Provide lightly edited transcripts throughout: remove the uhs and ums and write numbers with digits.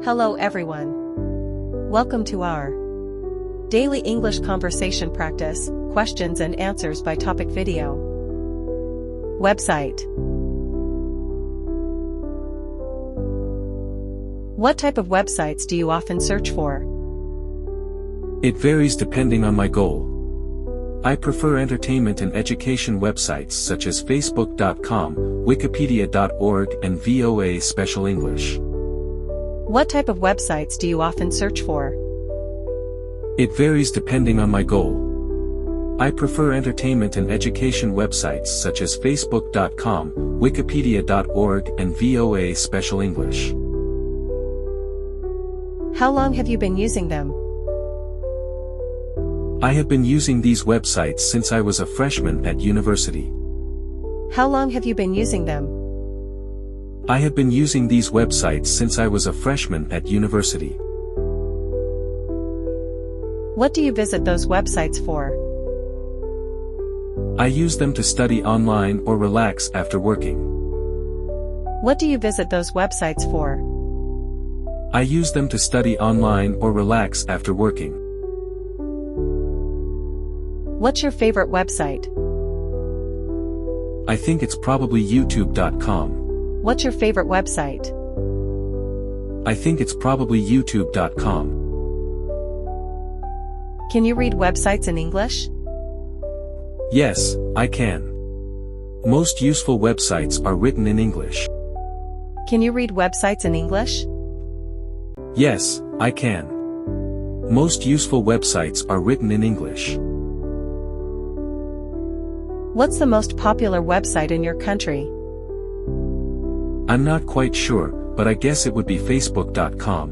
Hello everyone. Welcome to our daily English conversation practice, questions and answers by topic video. Website. What type of websites do you often search for? It varies depending on my goal. I prefer entertainment and education websites such as Facebook.com, Wikipedia.org and VOA Special English. What type of websites do you often search for? It varies depending on my goal. I prefer entertainment and education websites such as Facebook.com, Wikipedia.org and VOA Special English. How long have you been using them? I have been using these websites since I was a freshman at university. How long have you been using them? I have been using these websites since I was a freshman at university. What do you visit those websites for? I use them to study online or relax after working. What do you visit those websites for? I use them to study online or relax after working. What's your favorite website? I think it's probably YouTube.com. What's your favorite website? I think it's probably YouTube.com. Can you read websites in English? Yes, I can. Most useful websites are written in English. Can you read websites in English? Yes, I can. Most useful websites are written in English. What's the most popular website in your country? I'm not quite sure, but I guess it would be Facebook.com.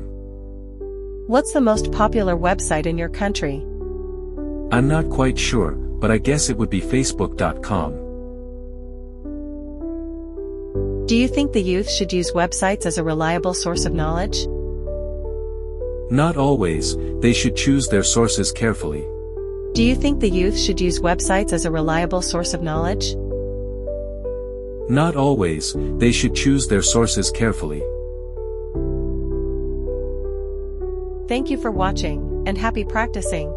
What's the most popular website in your country? I'm not quite sure, but I guess it would be Facebook.com. Do you think the youth should use websites as a reliable source of knowledge? Not always, they should choose their sources carefully. Do you think the youth should use websites as a reliable source of knowledge? Not always, they should choose their sources carefully. Thank you for watching, and happy practicing.